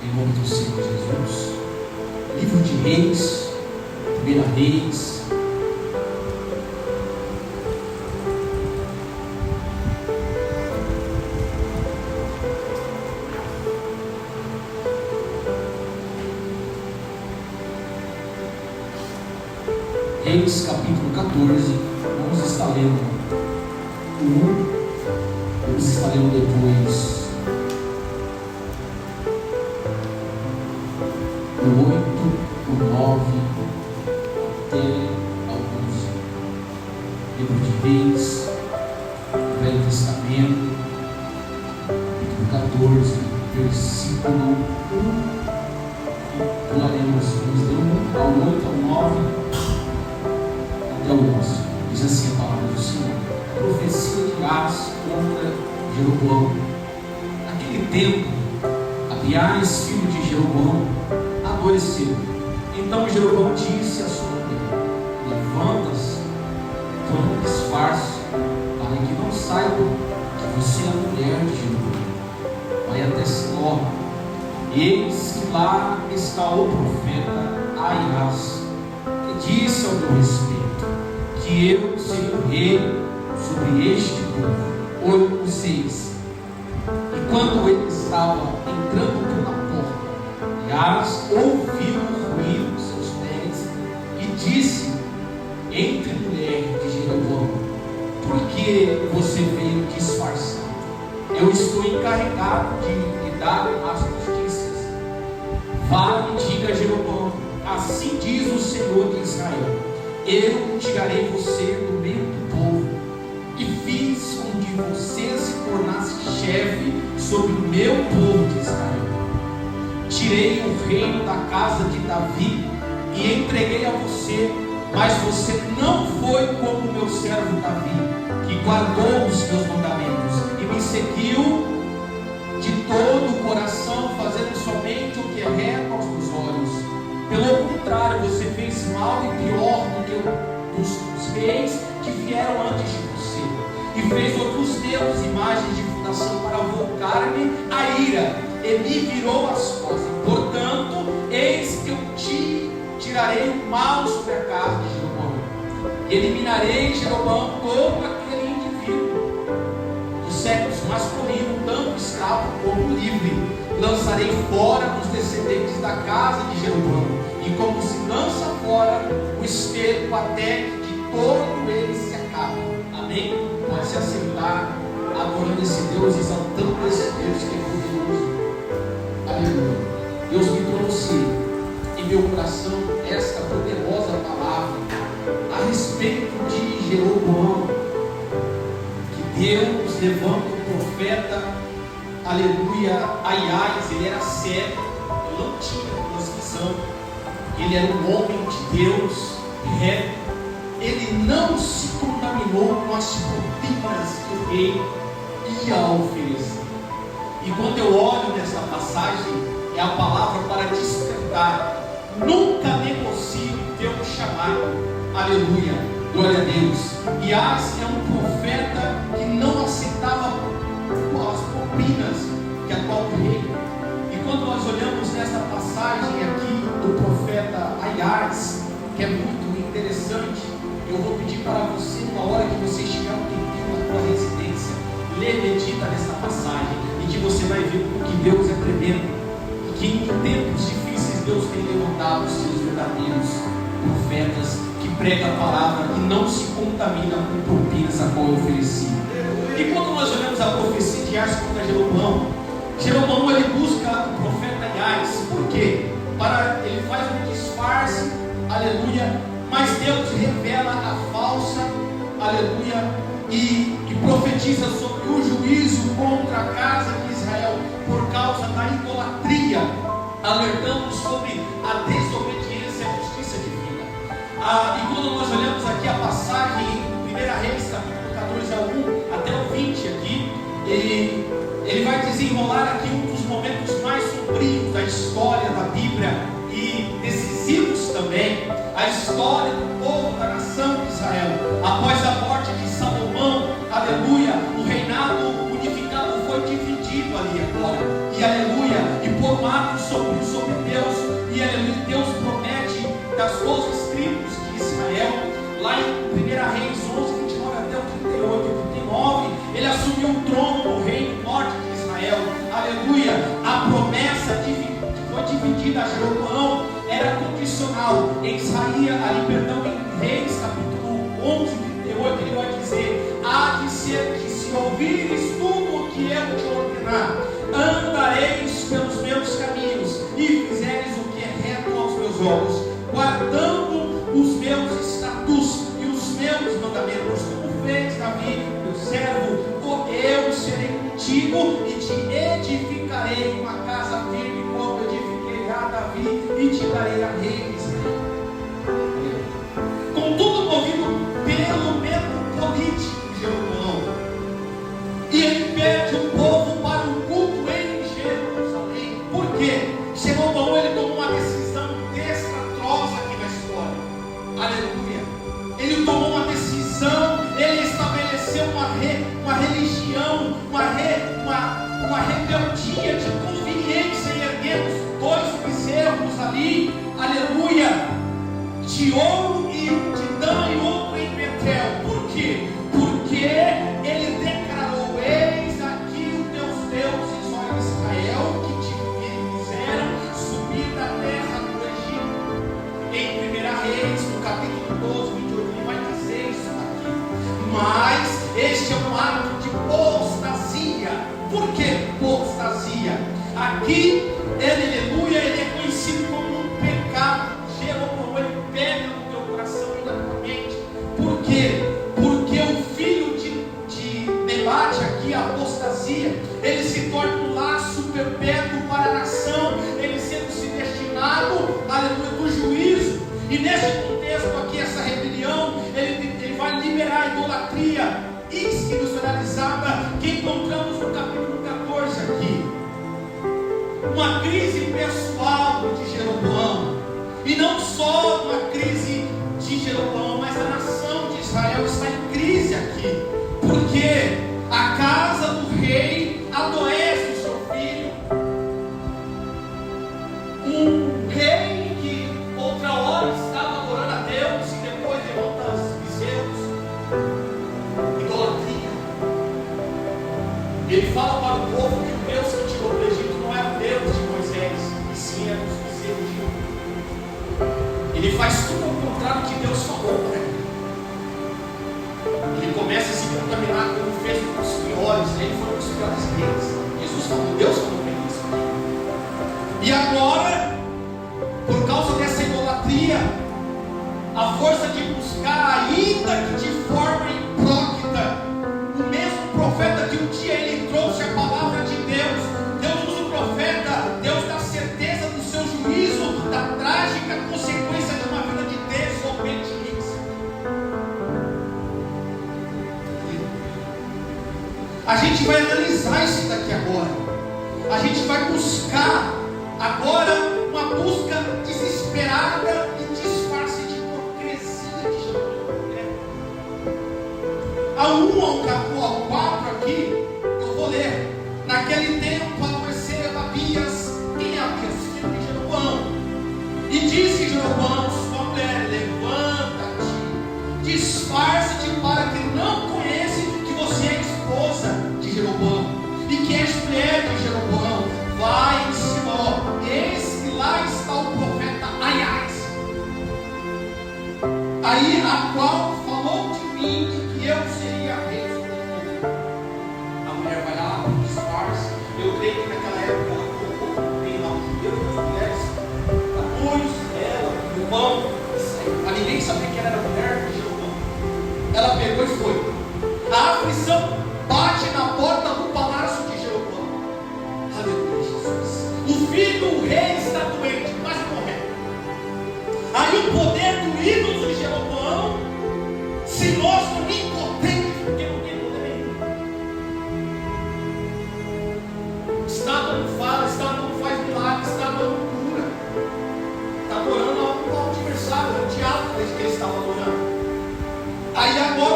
em nome do Senhor Jesus. Livro de Reis, 1 Reis. Reis capítulo 14, vamos estar lendo o 1, vamos estar lendo depois o 8, o 9, até ao 11. Livro de Reis, Velho Testamento, capítulo 14, versículo 1. Pularemos do 1 ao 8 ao 9. Diz assim a palavra do Senhor: profecia de Abiás contra Jeroboão. Naquele tempo, Abiás, filho de Jeroboão, adoeceu. Então Jeroboão disse à sua mulher: levanta-se, toma um disfarce, para que não saibam que você é a mulher de Jeroboão. Vai até Siló. Eis que lá está o profeta Abiás, que disse ao meu respeito que eu seria o rei sobre este povo. 6. E quando ele estava entrando pela porta, Abiás ouviu o ruído dos seus pés e disse: entre, mulher de Jeroboão, por que você veio disfarçado? Eu estou encarregado de lhe dar as notícias. Vá e diga a Jeroboão: assim diz o Senhor de Israel: eu tirarei você do meio do povo e fiz com que você se tornasse chefe sobre o meu povo de Israel. Tirei o reino da casa de Davi e entreguei a você, mas você não foi como o meu servo Davi, que guardou os meus mandamentos e me seguiu de todo o coração, fazendo somente o que é reto aos meus olhos. Pelo contrário, você fez mal e pior do que os reis que vieram antes de você, e fez outros deuses, imagens de fundação, para voltar-me a ira, e me virou as costas. Portanto, eis que eu te tirarei o mal sobre a casa de Jeroboão, e eliminarei de Jeroboão todo aquele indivíduo do sexo masculino, tanto escravo como livre. Lançarei fora os descendentes da casa de Jeroboão, e como se lança fora o esterco, até que de todo ele se acabe. Amém? Pode se assentar, adorando esse Deus, exaltando esse Deus que é poderoso. Aleluia. Deus me trouxe em meu coração esta poderosa palavra a respeito de Jeroboão, que Deus levanta o profeta, aleluia, Abiás. Ele era cego, ele não tinha transmissão, ele era um homem de Deus, reto. Ele não se contaminou com as propinas que o rei ia oferecer. E quando eu olho nessa passagem, é a palavra para despertar. Nunca negocie o teu chamado. Aleluia, glória a Deus. Abiás é um profeta que não aceitava as propinas que a qual o rei. E quando nós olhamos nessa passagem aqui do profeta Abiás, que é muito interessante, eu vou pedir para você, na hora que você estiver um tempinho na tua residência, lê, medita nessa passagem, e que você vai ver como que Deus é tremendo, e que em tempos difíceis Deus tem levantado os seus verdadeiros profetas, que pregam a palavra e não se contamina com propinas a qual eu ofereci. E quando nós olhamos a profecia de Abiás contra Jeroboão, Jeroboão ele busca o profeta Abiás. Por quê? Ele faz um disfarce, aleluia, mas Deus revela a falsa, aleluia, e profetiza sobre o juízo contra a casa de Israel por causa da idolatria, alertando sobre a desobediência e a justiça divina. E quando nós olhamos aqui a passagem em 1 Reis, capítulo 14 ao 1 até o 20 aqui, ele vai desenrolar aqui um dos momentos mais sombrios da história da Bíblia e decisivos também, a história do povo da nação de Israel. Após a morte de Salomão, aleluia, o reinado unificado foi dividido ali agora, e aleluia, e por um ato Atos sobre Deus, e aleluia, Deus promete das 12 tribos de Israel, lá em 1 Reis 11, 29 até o 38, 39, ele assumiu o trono do reino norte de Israel, aleluia. A promessa que foi dividida a Jeroboão era condicional. Em Reis capítulo 11, 38, ele vai dizer: há de ser que se ouvires tudo o que eu te ordenar, andareis pelos meus caminhos e fizeres o que é reto aos meus olhos, guardando os meus estatutos e os meus mandamentos, como fez Davi, meu servo. Eu serei contigo e te edificarei uma casa firme, como edifiquei a Davi, e te darei a rei de Israel. Contudo, movido pelo medo político de Jeroboão, e ele pede o povo para o culto em Jerusalém. Por quê? Jeroboão, ele tomou uma decisão desastrosa aqui na história. Aleluia. Ele tomou uma decisão, ele estabeleceu uma religião, uma rebeldia de conveniência, e erguemos 2 bezerros ali, aleluia, de ouro e de Dan e ouro em Betel. Por quê? Porque ele declarou: eis aqui os teus deuses, ó Israel, que te fizeram subir da terra do Egito. Em 1 Reis, no capítulo 12, 28, ele vai dizer isso aqui. Mas este é um ato de apostasia. Por que apostasia? Aqui, aleluia, ele é conhecido como um pecado. Jeroboão, ele pega no teu coração e na tua mente. Por quê? Porque o filho de Nebate aqui, a apostasia, ele se torna um laço perpétuo para a nação, ele sendo se destinado, aleluia, do juízo. E nesse contexto aqui, essa rebelião, ele vai liberar a idolatria institucionalizada que encontramos no capítulo 14 aqui. Uma crise pessoal de Jeroboão, e não só uma crise de Jeroboão, mas a nação de Israel está em crise aqui, porque a casa do rei adoece o seu filho, um rei que outra hora estava adorando a Deus e depois levanta os bezerros. Idolatria. Ele fala para o povo que o Deus que tirou do Egito não é o Deus de Moisés, e sim é dos bezerros de ouro. Ele faz tudo ao contrário que Deus falou para ele. Ele começa a se contaminar como fez com os piores, ele foi com os piores reis. Jesus falou, Deus falou para isso. E agora, por causa dessa idolatria, a força de buscar, ainda que de forma hipócrita, o mesmo profeta que um dia ele trouxe a palavra de Deus. Deus usa o profeta, Deus dá certeza do seu juízo, da trágica consequência de uma vida de desobediência. A gente vai analisar isso daqui agora. A gente vai buscar agora uma busca desesperada e disfarce de hipocrisia de Jerusalém. A 1 ao 4 aqui, eu vou ler. Naquele tempo apareceu Abias, quem é Abias? Filho de Jeroboão. E disse Jeroboão, sua mulher: levanta-te, disfarça-te para que não conheça que você é esposa de Jeroboão e que és mulher de Jeroboão. Vai em Siló, eis que lá está o profeta Aias, aí a qual falou de mim que eu seria rei sobre tudo. A mulher vai lá, disfarça. Eu creio que naquela época ela colocou bem lá os judeus e as mulheres, a luz, ela, o pão, para ninguém saber que ela era mulher de Jeroboão. Ela pegou e foi. A aflição bate na porta do palácio de Jeroboão. Aleluia, Jesus. O filho do rei está doente, quase morrendo. Aí o poder do ídolo de Jeroboão se mostra impotente, porque não tem poder nenhum. Estátua não fala, estátua não faz milagre, estátua não cura. Está adorando ao adversário, ao diabo que ele estava adorando. Aí agora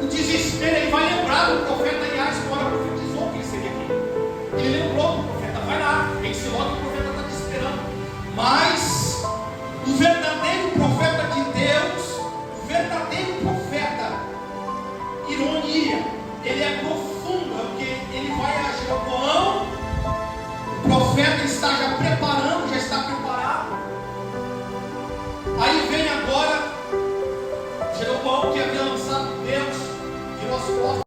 o desespero, ele vai lembrar do profeta Aias, que agora profetizou que ele seria aqui. Ele lembrou do profeta, vai lá, em Siló que o profeta está as portas